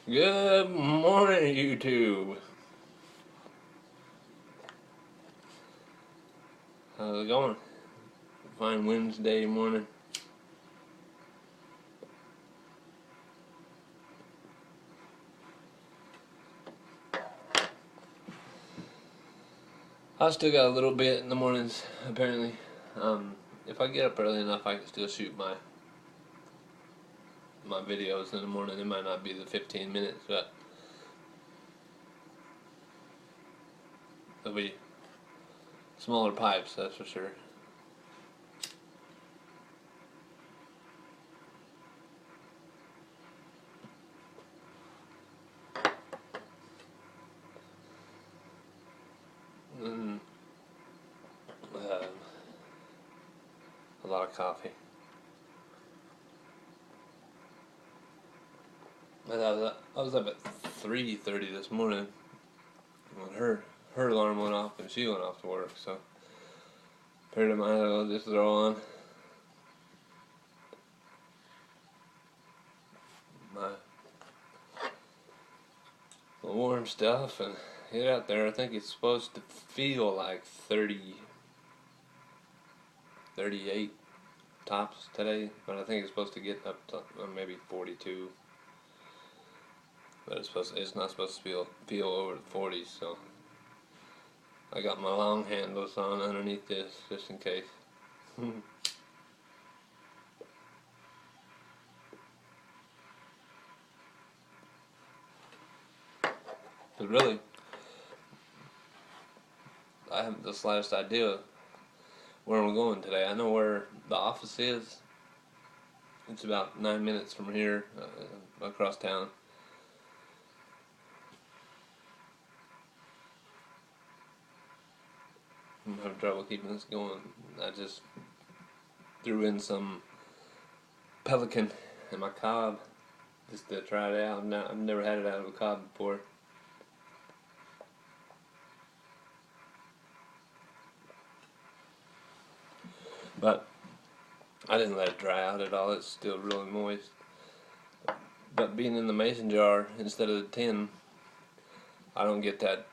Good morning, YouTube. How's it going? Fine Wednesday morning. I still got a little bit in the mornings, apparently. If I get up early enough, I can still shoot my videos in the morning. It might not be the 15 minutes, but it'll be smaller pipes, that's for sure. And, a lot of coffee. I was up at 3:30 this morning when her alarm went off and she went off to work, so figured I might as well just throw on my warm stuff and get out there. I think it's supposed to feel like 30, 38 tops today, but I think it's supposed to get up to maybe 42. But it's not supposed to feel over the 40s, so I got my long handles on underneath this just in case. But really, I haven't the slightest idea where I'm going today. I know where the office is. It's about 9 minutes from here, across town. I'm having trouble keeping this going. I just threw in some Pelican in my cob just to try it out. I've never had it out of a cob before. But I didn't let it dry out at all. It's still really moist. But being in the mason jar instead of the tin, I don't get that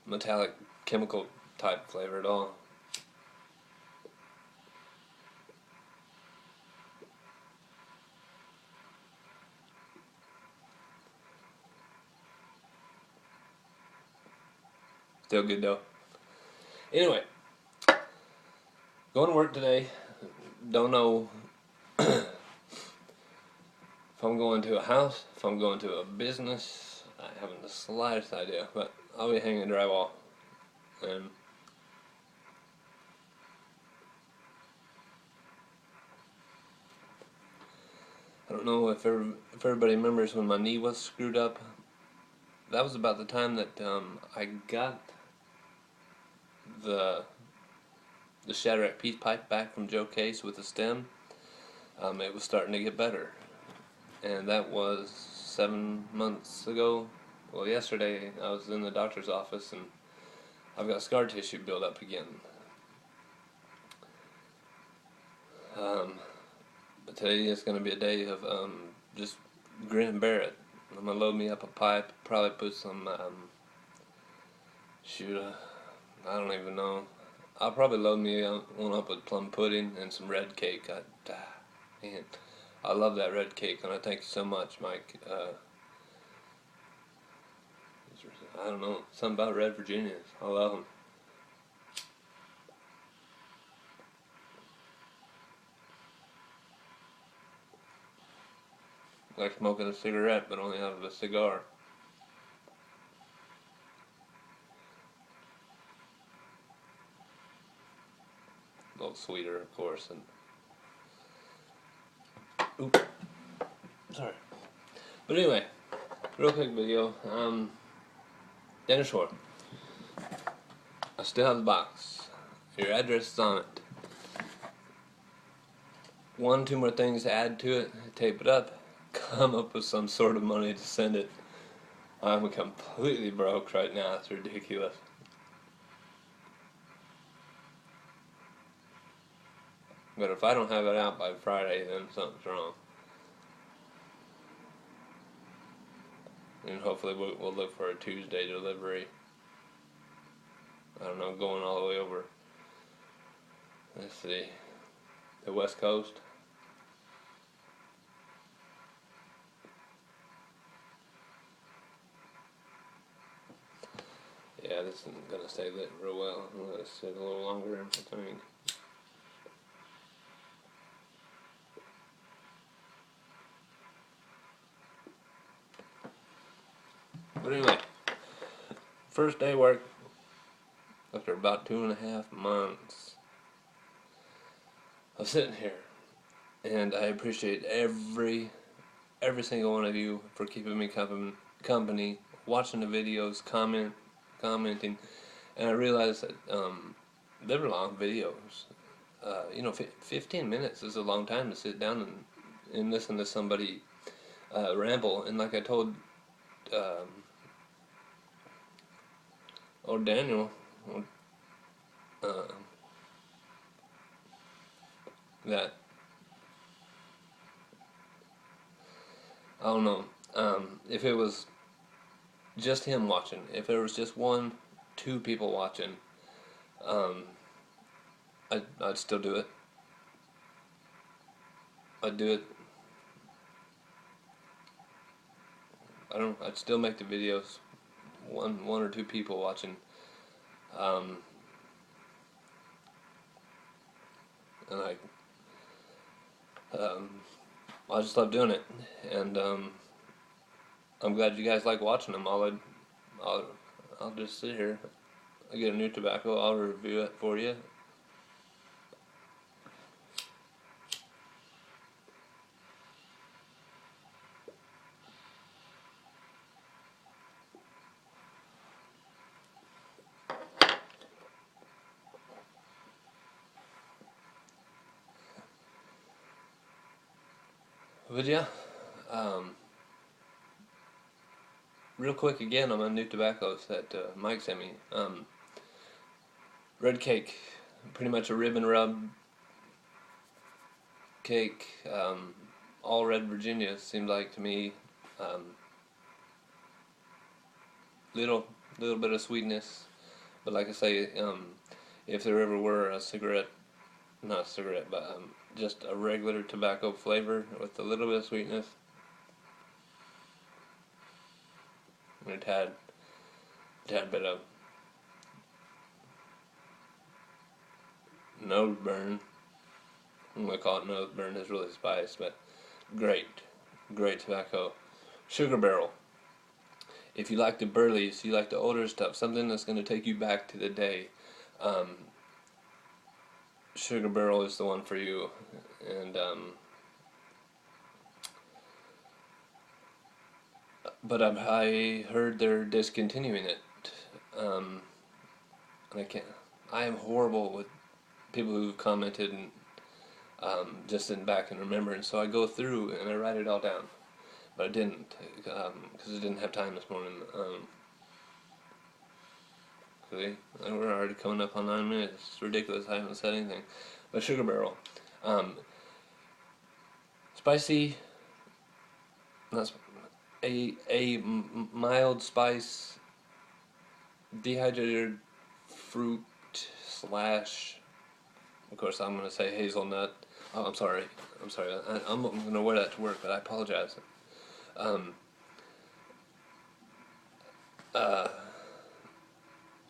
metallic chemical type flavor at all. Still good though. Anyway, going to work today. Don't know if I'm going to a house, if I'm going to a business. I haven't the slightest idea, but I'll be hanging drywall. And I don't know if everybody remembers when my knee was screwed up. That was about the time that I got the Shadrack peace pipe back from Joe Case with the stem. It was starting to get better, and that was 7 months ago. Well, yesterday I was in the doctor's office and I've got scar tissue built up again. But today is going to be a day of just grin and bear it. I'm going to load me up a pipe, probably put some, I don't even know. I'll probably load me one up with plum pudding and some red cake. Man, I love that red cake, and I thank you so much, Mike. I don't know, something about red Virginias. I love them. Like smoking a cigarette, but only out of a cigar. A little sweeter, of course. And oops, sorry. But anyway, real quick video. Dinner short. I still have the box. Your address is on it. 2 more things to add to it. Tape it up. Come up with some sort of money to send it. I'm completely broke right now. It's ridiculous. But if I don't have it out by Friday, then something's wrong. and hopefully we'll look for a Tuesday delivery. I don't know, going all the way over. Let's see, the West Coast. Yeah, this isn't gonna stay lit real well. I'm gonna sit a little longer, I think. But anyway, first day work after about 2.5 months of sitting here, and I appreciate every single one of you for keeping me company, watching the videos, commenting, and I realized that they were long videos. 15 minutes is a long time to sit down and listen to somebody ramble. And like I told Daniel, that I don't know if it was just him watching, if there was just 2 people watching, I'd still do it. I'd do it. I'd still make the videos. One or 2 people watching. And I just love doing it. And I'm glad you guys like watching them. I'll just sit here. I get a new tobacco. I'll review it for you. But yeah, real quick again on my new tobaccos that Mike sent me. Red cake, pretty much a rib and rub cake. All red Virginia seemed like to me. Little bit of sweetness, but like I say, if there ever were a cigarette, not a cigarette, but just a regular tobacco flavor with a little bit of sweetness, and a tad bit of nose burn. I'm gonna call it nose burn. It's really spiced, but great tobacco. Sugar Barrel. If you like the burleys, you like the older stuff, something that's going to take you back to the day, Sugar Barrel is the one for you. And but I heard they're discontinuing it. And I am horrible with people who've commented and just sitting back and remembering. So I go through and I write it all down. But I didn't, because I didn't have time this morning. See, we're already coming up on 9 minutes. It's ridiculous. I haven't said anything. But Sugar Barrel, spicy. Not a mild spice, dehydrated fruit slash. Of course, I'm gonna say hazelnut. Oh, I'm sorry. I'm gonna wear that to work, but I apologize.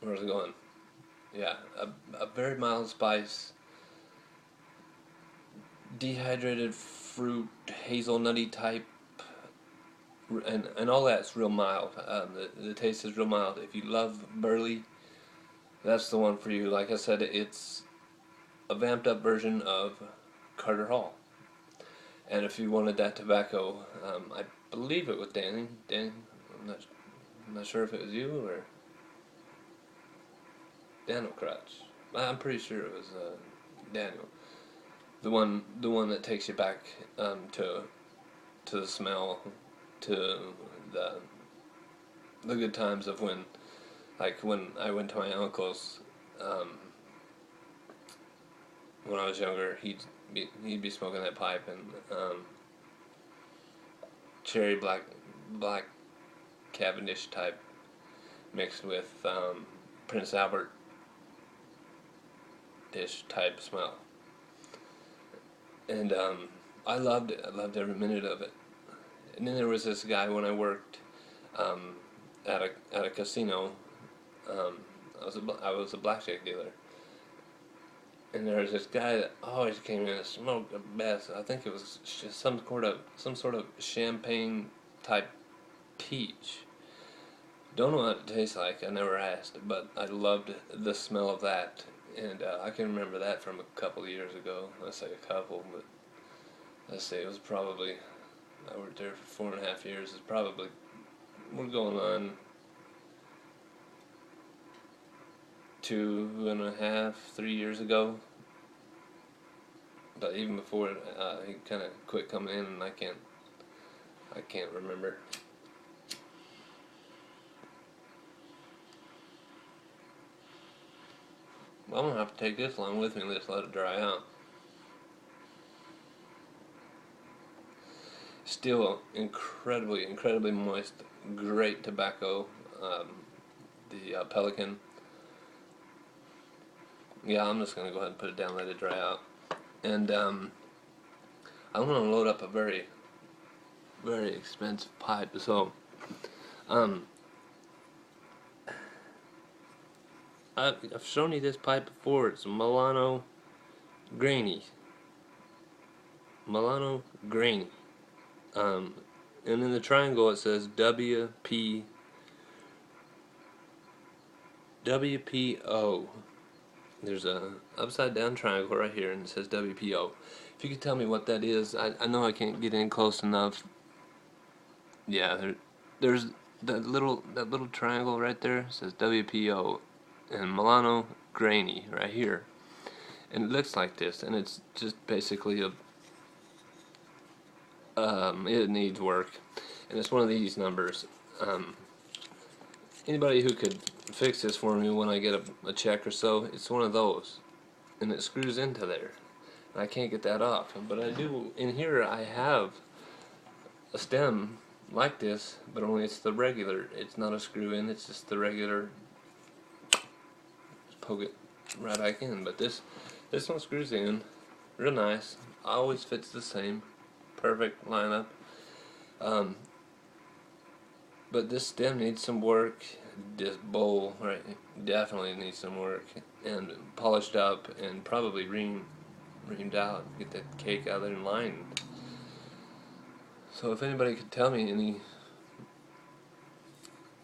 Where's it going? Yeah, a very mild spice, dehydrated fruit, hazelnutty type, and all that's real mild. The taste is real mild. If you love burley, that's the one for you. Like I said, it's a vamped up version of Carter Hall. And if you wanted that tobacco, I believe it was Danny. I'm not sure if it was you or Daniel Crutch. I'm pretty sure it was Daniel. The one that takes you back to the smell, to the good times of when I went to my uncle's when I was younger. He'd be smoking that pipe and cherry black Cavendish type mixed with Prince Albert dish type smell. And I loved it. I loved every minute of it. And then there was this guy when I worked at a casino. I was a blackjack dealer, and there was this guy that always came in and smoked the best. I think it was just some sort of champagne type peach. Don't know what it tastes like. I never asked, but I loved the smell of that, and I can remember that from a couple of years ago. Let's say a couple, but let's say it was probably, I worked there for 4.5 years. It's probably, we're going on 2.5, 3 years ago. But even before he kind of quit coming in, and I can't remember. Well, I'm gonna have to take this along with me and just let it dry out. Still incredibly moist. Great tobacco. The Pelican. Yeah, I'm just gonna go ahead and put it down, let it dry out, and I'm gonna load up a very expensive pipe. So, I've shown you this pipe before. It's a Milano Grainy. And in the triangle it says WPO. There's a upside down triangle right here, and it says WPO. If you could tell me what that is, I know I can't get in close enough. Yeah, there's that little triangle right there says WPO, and Milano Grainy right here, and it looks like this, and it's just basically it needs work, and it's one of these numbers. Anybody who could fix this for me when I get a check or so, it's one of those, and it screws into there. I can't get that off, but I do. In here I have a stem like this, but only it's the regular. It's not a screw in, it's just the regular. Just poke it right back in. But this one screws in real nice. Always fits the same, perfect lineup. But this stem needs some work. This bowl, right, definitely needs some work, and polished up, and probably reamed out. Get that cake out there and lined. So if anybody could tell me any,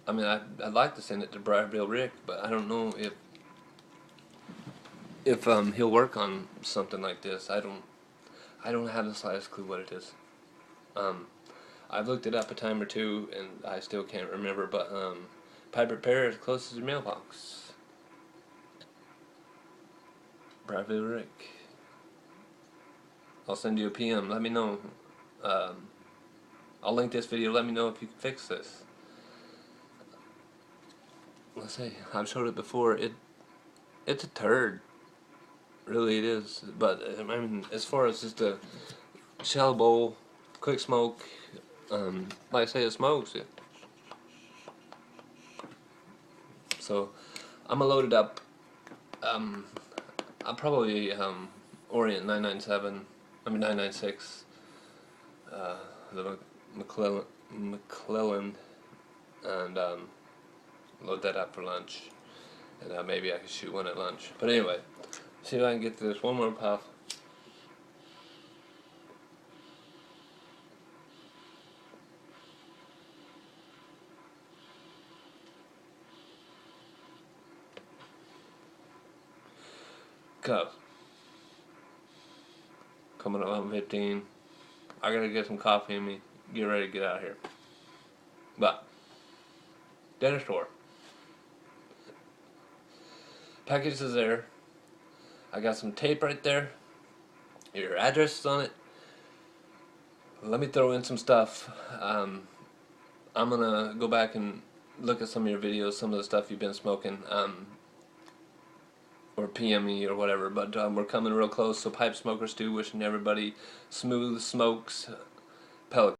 I mean, I'd like to send it to Briarville Rick, but I don't know if he'll work on something like this. I don't have the slightest clue what it is. I've looked it up a time or two, and I still can't remember, but pipe repair is close as your mailbox. Briarville Rick. I'll send you a PM. Let me know. I'll link this video. Let me know if you can fix this. Let's see. I've showed it before. It's a turd. Really, it is. But I mean, as far as just a shallow bowl, quick smoke. Like I say, it smokes it. So I'm gonna load it up. I'll probably Orient 996, the McClellan, and load that up for lunch, and maybe I can shoot one at lunch. But anyway, see if I can get to this one more puff. Cup. Coming up on 15. I gotta get some coffee in me. Get ready to get out of here. But dinner store. Package is there. I got some tape right there. Your address is on it. Let me throw in some stuff. I'm gonna go back and look at some of your videos, some of the stuff you've been smoking. Or PM me or whatever, but we're coming real close. So Pipe Smoker Stew, wishing everybody smooth smokes. Pelican.